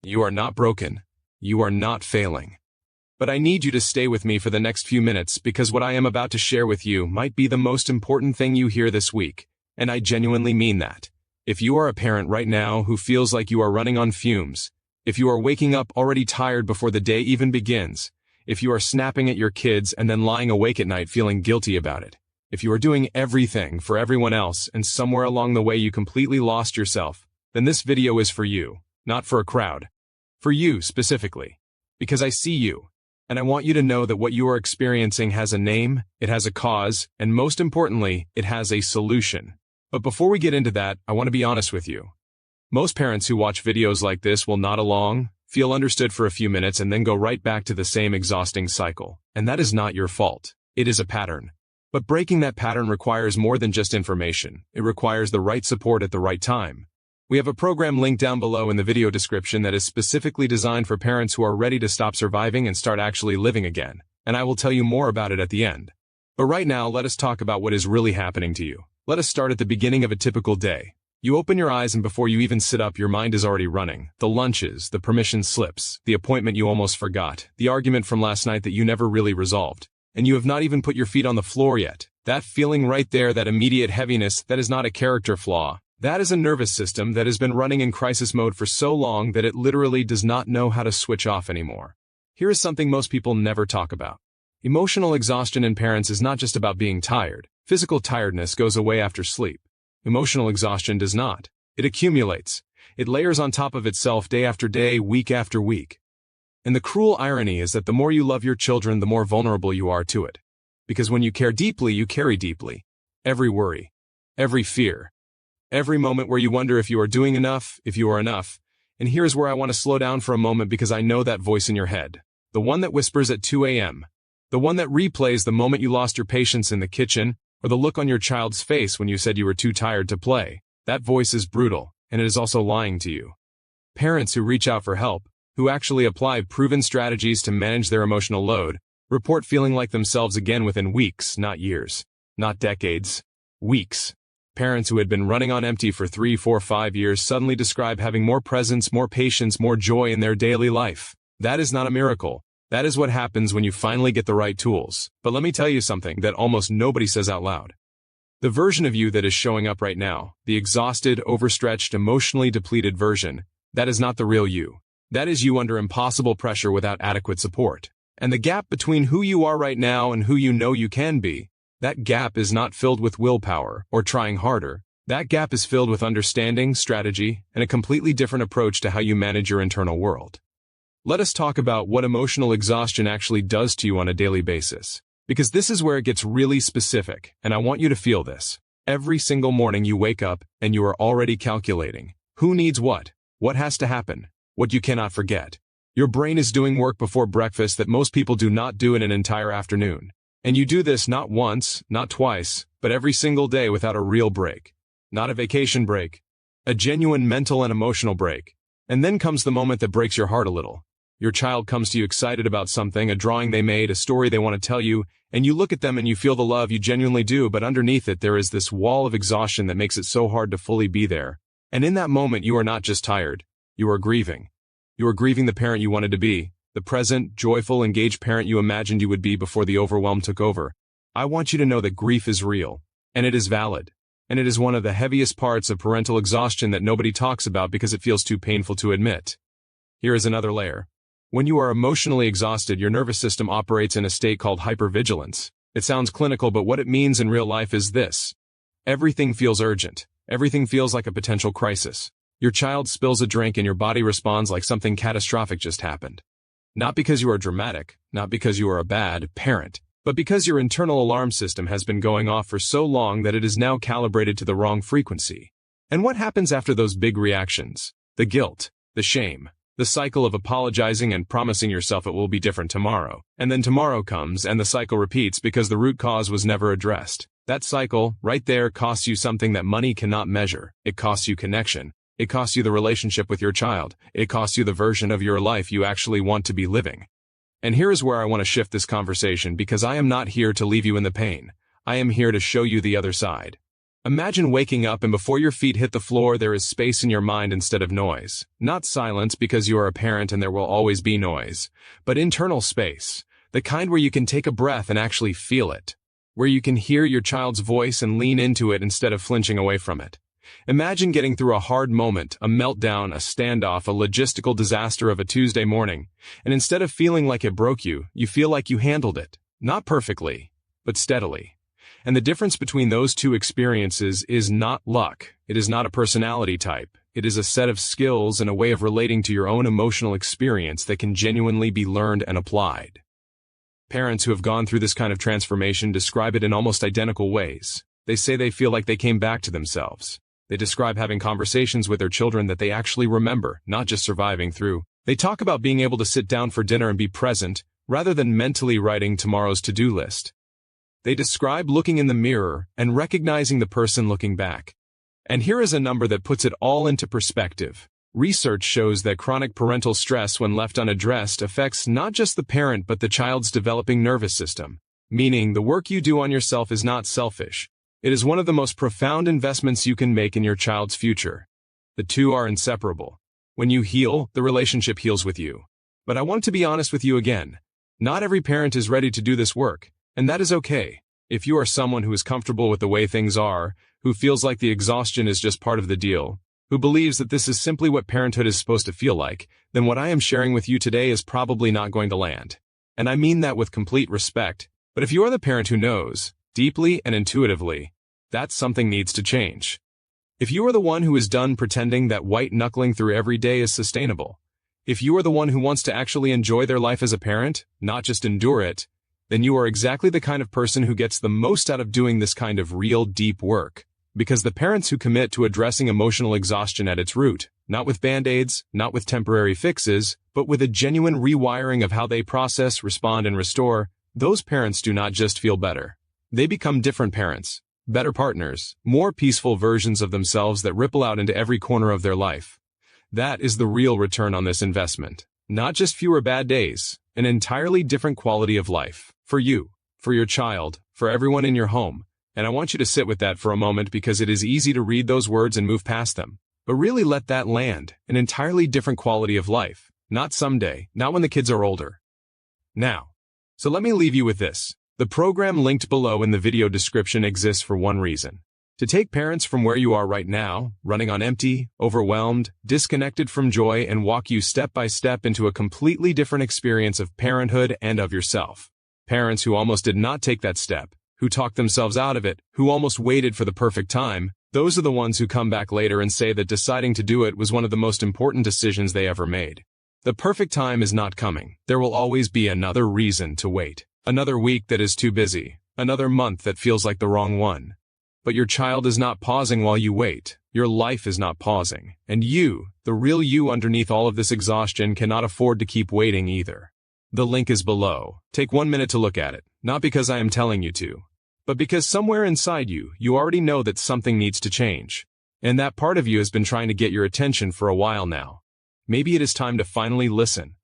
You are not broken. You are not failing. But I need you to stay with me for the next few minutes because what I am about to share with you might be the most important thing you hear this week, and I genuinely mean that. If you are a parent right now who feels like you are running on fumes, if you are waking up already tired before the day even begins, if you are snapping at your kids and then lying awake at night feeling guilty about it, if you are doing everything for everyone else and somewhere along the way you completely lost yourself, then this video is for you, not for a crowd. For you specifically. Because I see you, and I want you to know that what you are experiencing has a name, it has a cause, and most importantly, it has a solution. But before we get into that, I want to be honest with you. Most parents who watch videos like this will nod along, feel understood for a few minutes, and then go right back to the same exhausting cycle. And that is not your fault. It is a pattern. But breaking that pattern requires more than just information. It requires the right support at the right time. We have a program linked down below in the video description that is specifically designed for parents who are ready to stop surviving and start actually living again, and I will tell you more about it at the end. But right now, let us talk about what is really happening to you. Let us start at the beginning of a typical day. You open your eyes and before you even sit up, your mind is already running. The lunches, the permission slips, the appointment you almost forgot, the argument from last night that you never really resolved, and you have not even put your feet on the floor yet. That feeling right there, that immediate heaviness, that is not a character flaw. That is a nervous system that has been running in crisis mode for so long that it literally does not know how to switch off anymore. Here is something most people never talk about. Emotional exhaustion in parents is not just about being tired. Physical tiredness goes away after sleep. Emotional exhaustion does not. It accumulates. It layers on top of itself day after day, week after week. And the cruel irony is that the more you love your children, the more vulnerable you are to it. Because when you care deeply, you carry deeply. Every worry. Every fear. Every moment where you wonder if you are doing enough, if you are enough. And here's where I want to slow down for a moment because I know that voice in your head. The one that whispers at 2 a.m. The one that replays the moment you lost your patience in the kitchen, or the look on your child's face when you said you were too tired to play. That voice is brutal, and it is also lying to you. Parents who reach out for help, who actually apply proven strategies to manage their emotional load, report feeling like themselves again within weeks, not years. Not decades. Weeks. Parents who had been running on empty for 3, 4, 5 years suddenly describe having more presence, more patience, more joy in their daily life. That is not a miracle. That is what happens when you finally get the right tools. But let me tell you something that almost nobody says out loud. The version of you that is showing up right now, the exhausted, overstretched, emotionally depleted version, that is not the real you. That is you under impossible pressure without adequate support. And the gap between who you are right now and who you know you can be, that gap is not filled with willpower or trying harder. That gap is filled with understanding, strategy, and a completely different approach to how you manage your internal world. Let us talk about what emotional exhaustion actually does to you on a daily basis. Because this is where it gets really specific, and I want you to feel this. Every single morning you wake up and you are already calculating. Who needs what has to happen, what you cannot forget. Your brain is doing work before breakfast that most people do not do in an entire afternoon. And you do this not once, not twice, but every single day without a real break. Not a vacation break. A genuine mental and emotional break. And then comes the moment that breaks your heart a little. Your child comes to you excited about something, a drawing they made, a story they want to tell you, and you look at them and you feel the love you genuinely do, but underneath it there is this wall of exhaustion that makes it so hard to fully be there. And in that moment you are not just tired, you are grieving. You are grieving the parent you wanted to be. The present, joyful, engaged parent you imagined you would be before the overwhelm took over. I want you to know that grief is real, and it is valid, and it is one of the heaviest parts of parental exhaustion that nobody talks about because it feels too painful to admit. Here is another layer. When you are emotionally exhausted, your nervous system operates in a state called hypervigilance. It sounds clinical, but what it means in real life is this. Everything feels urgent. Everything feels like a potential crisis. Your child spills a drink and your body responds like something catastrophic just happened. Not because you are dramatic, not because you are a bad parent, but because your internal alarm system has been going off for so long that it is now calibrated to the wrong frequency. And what happens after those big reactions? The guilt, the shame, the cycle of apologizing and promising yourself it will be different tomorrow. And then tomorrow comes and the cycle repeats because the root cause was never addressed. That cycle, right there, costs you something that money cannot measure. It costs you connection. It costs you the relationship with your child. It costs you the version of your life you actually want to be living. And here is where I want to shift this conversation because I am not here to leave you in the pain. I am here to show you the other side. Imagine waking up and before your feet hit the floor there is space in your mind instead of noise. Not silence because you are a parent and there will always be noise, but internal space, the kind where you can take a breath and actually feel it, where you can hear your child's voice and lean into it instead of flinching away from it. Imagine getting through a hard moment, a meltdown, a standoff, a logistical disaster of a Tuesday morning, and instead of feeling like it broke you, you feel like you handled it. Not perfectly, but steadily. And the difference between those two experiences is not luck. It is not a personality type. It is a set of skills and a way of relating to your own emotional experience that can genuinely be learned and applied. Parents who have gone through this kind of transformation describe it in almost identical ways. They say they feel like they came back to themselves. They describe having conversations with their children that they actually remember, not just surviving through. They talk about being able to sit down for dinner and be present, rather than mentally writing tomorrow's to-do list. They describe looking in the mirror and recognizing the person looking back. And here is a number that puts it all into perspective. Research shows that chronic parental stress, when left unaddressed, affects not just the parent but the child's developing nervous system. Meaning, the work you do on yourself is not selfish. It is one of the most profound investments you can make in your child's future. The two are inseparable. When you heal, the relationship heals with you. But I want to be honest with you again. Not every parent is ready to do this work. And that is okay. If you are someone who is comfortable with the way things are, who feels like the exhaustion is just part of the deal, who believes that this is simply what parenthood is supposed to feel like, then what I am sharing with you today is probably not going to land. And I mean that with complete respect. But if you are the parent who knows, deeply and intuitively, that something needs to change. If you are the one who is done pretending that white-knuckling through every day is sustainable, if you are the one who wants to actually enjoy their life as a parent, not just endure it, then you are exactly the kind of person who gets the most out of doing this kind of real deep work. Because the parents who commit to addressing emotional exhaustion at its root, not with band-aids, not with temporary fixes, but with a genuine rewiring of how they process, respond, and restore, those parents do not just feel better. They become different parents, better partners, more peaceful versions of themselves that ripple out into every corner of their life. That is the real return on this investment. Not just fewer bad days, an entirely different quality of life. For you, for your child, for everyone in your home. And I want you to sit with that for a moment because it is easy to read those words and move past them. But really let that land, an entirely different quality of life. Not someday, not when the kids are older. Now. So let me leave you with this. The program linked below in the video description exists for one reason. To take parents from where you are right now, running on empty, overwhelmed, disconnected from joy, and walk you step by step into a completely different experience of parenthood and of yourself. Parents who almost did not take that step, who talked themselves out of it, who almost waited for the perfect time, those are the ones who come back later and say that deciding to do it was one of the most important decisions they ever made. The perfect time is not coming. There will always be another reason to wait. Another week that is too busy. Another month that feels like the wrong one. But your child is not pausing while you wait. Your life is not pausing. And you, the real you underneath all of this exhaustion, cannot afford to keep waiting either. The link is below. Take 1 minute to look at it, not because I am telling you to, but because somewhere inside you, you already know that something needs to change. And that part of you has been trying to get your attention for a while now. Maybe it is time to finally listen.